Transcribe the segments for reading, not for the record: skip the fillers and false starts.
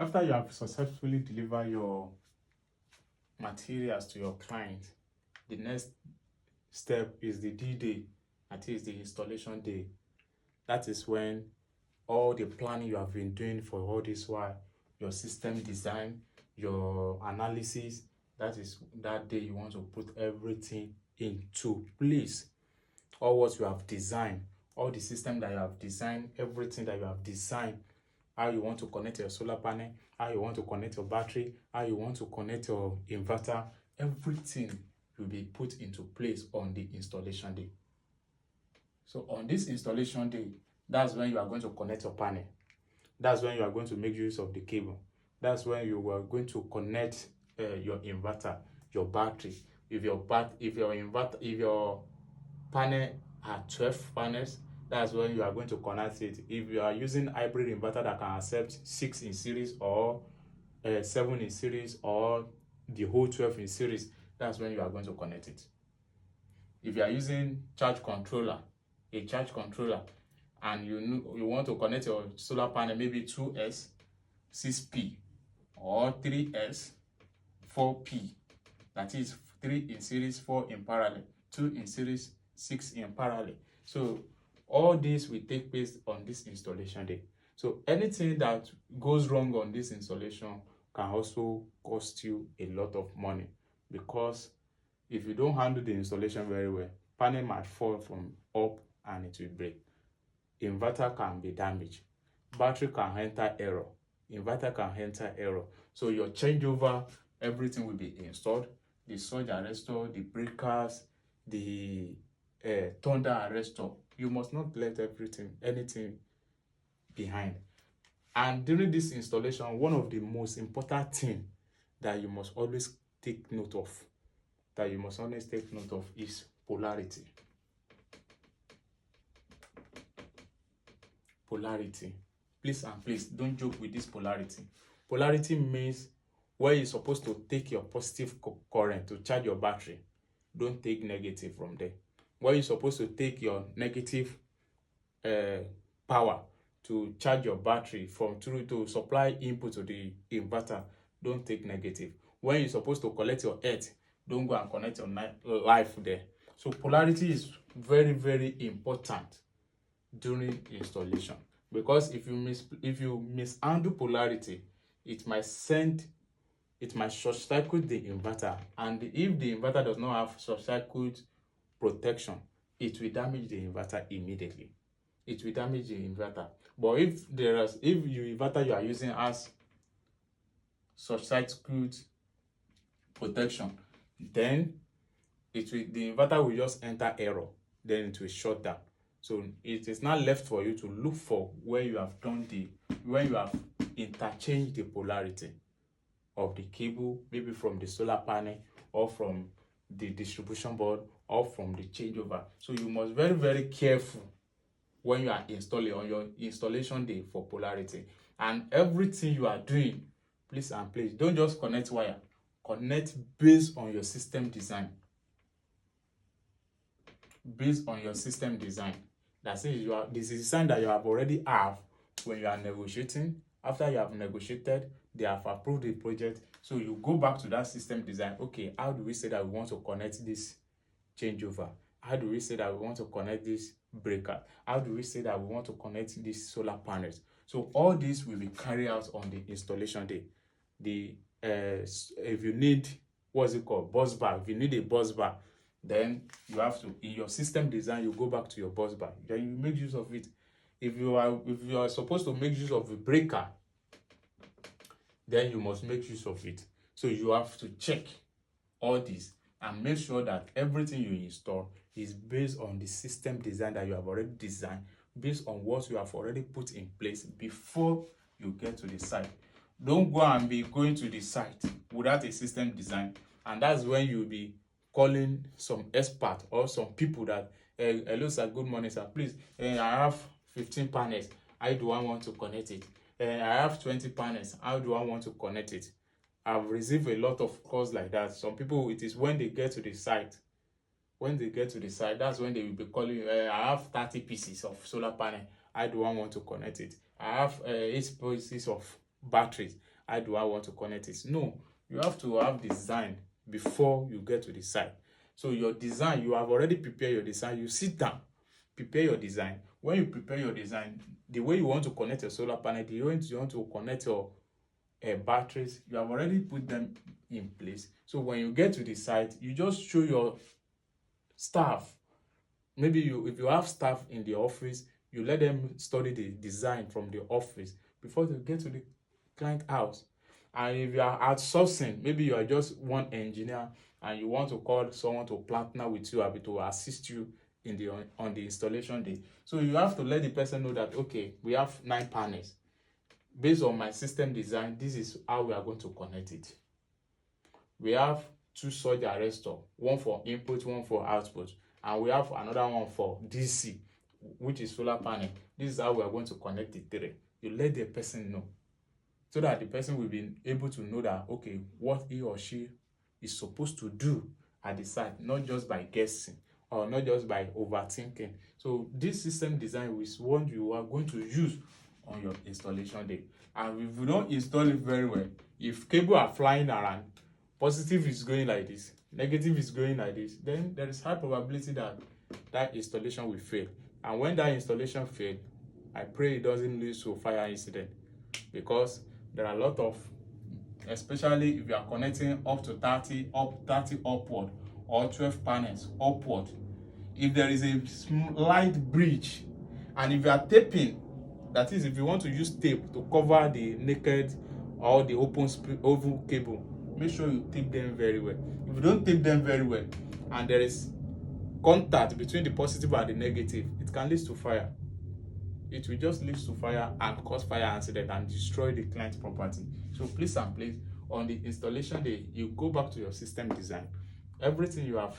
After you have successfully delivered your materials to your client, the next step is the D-Day, that is the installation day. That is when all the planning you have been doing for all this while, your system design, your analysis, that is that day you want to put everything into place. All what you have designed, all the system that you have designed, everything that you have designed, how you want to connect your solar panel, how you want to connect your battery, how you want to connect your inverter, everything will be put into place on the installation day. So on this installation day, that's when you are going to connect your panel. That's when you are going to make use of the cable. That's when you are going to connect your inverter, your battery. If your panel are 12 panels, that's when you are going to connect it. If you are using hybrid inverter that can accept 6 in series or 7 in series or the whole 12 in series, that's when you are going to connect it. If you are using a charge controller, and you want to connect your solar panel, maybe 2S, 6P, or 3S, 4P, that is 3 in series, 4 in parallel, 2 in series, 6 in parallel. So all this will take place on this installation day. So anything that goes wrong on this installation can also cost you a lot of money, because if you don't handle the installation very well, panel might fall from up and it will break. Inverter can be damaged. Battery can enter error. Inverter can enter error. So your changeover, everything will be installed. The surge arrestor, the breakers, the thunder arrestor. You must not let anything behind. And during this installation, one of the most important things that you must always take note of, is polarity. Polarity. Please and please don't joke with this polarity. Polarity means where you're supposed to take your positive current to charge your battery, don't take negative from there. Where you're supposed to take your negative power to charge your battery to supply input to the inverter, don't take negative. When you're supposed to collect your earth, don't go and connect your life there. So polarity is very, very important during installation, because if you mishandle polarity, it might short circuit the inverter, and if the inverter does not have short circuit protection, it will damage the inverter immediately. It will damage the inverter. But if your inverter you are using has short circuit protection, then the inverter will just enter error, then it will shut down. So it is now left for you to look for where you have interchanged the polarity of the cable, maybe from the solar panel or from the distribution board or from the changeover. So you must very, very careful when you are installing on your installation day for polarity. And everything you are doing, please and please don't just connect wire. Connect based on your system design. Based on your system design. That is the design that you have already have when you are negotiating. After you have negotiated, they have approved the project. So you go back to that system design. Okay, how do we say that we want to connect this changeover? How do we say that we want to connect this breaker? How do we say that we want to connect these solar panels? So all this will be carried out on the installation day. If you need, what's it called, bus bar. If you need a bus bar, then you have to, in your system design, you go back to your bus bar, then you make use of it. If you are supposed to make use of a breaker, then you must make use of it. So you have to check all this and make sure that everything you install is based on the system design that you have already designed, based on what you have already put in place before you get to the site. Don't go and be going to the site without a system design, and that's when you'll be calling some expert or some people that, hello sir, good morning sir, please, I have 15 panels, how do I want to connect it? I have 20 panels, how do I want to connect it? I've received a lot of calls like that. Some people, it is when they get to the site, that's when they will be calling you, I have 30 pieces of solar panel, how do I want to connect it? I have 8 pieces of batteries. How do I want to connect it? No, you have to have design before you get to the site. So your design, you have already prepared your design. You sit down, prepare your design. When you prepare your design, the way you want to connect your solar panel, the way you want to connect your batteries, you have already put them in place. So when you get to the site, you just show your staff. Maybe if you have staff in the office, you let them study the design from the office before they get to the client house. And if you are outsourcing, maybe you are just one engineer and you want to call someone to partner with you or to assist you in the on the installation day. So you have to let the person know that, okay, we have 9 panels. Based on my system design, this is how we are going to connect it. We have 2 surge arrestor, one for input, one for output, and we have another one for DC, which is solar panel. This is how we are going to connect the 3. You let the person know, so that the person will be able to know that, okay, what he or she is supposed to do at the site, not just by guessing or not just by overthinking. So this system design is what you are going to use on your installation day. And if you don't install it very well, if cable are flying around, positive is going like this, negative is going like this, then there is high probability that that installation will fail. And when that installation fails, I pray it doesn't lead to fire incident, because there are a lot of, especially if you are connecting up to 30 upward or 12 panels upward, if there is a slight breach, and if you are taping, that is, if you want to use tape to cover the naked or the open cable, make sure you tape them very well. If you don't tape them very well and there is contact between the positive and the negative, it can lead to fire. It will just lead to fire and cause fire incident and destroy the client's property. So please and please, on the installation day, you go back to your system design. Everything you have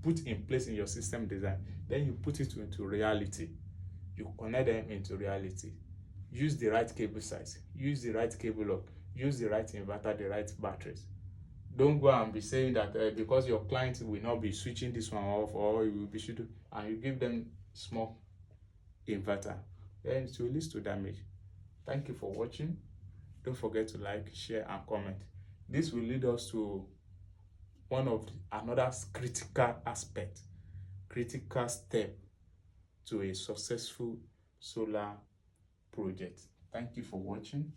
put in place in your system design, then you put it into reality. You connect them into reality. Use the right cable size, use the right cable lock, use the right inverter, the right batteries. Don't go and be saying that because your client will not be switching this one off, or you will be shooting, and you give them small inverter, then it will lead to damage. Thank you for watching. Don't forget to like, share, and comment. This will lead us to another critical aspect, critical step to a successful solar project. Thank you for watching.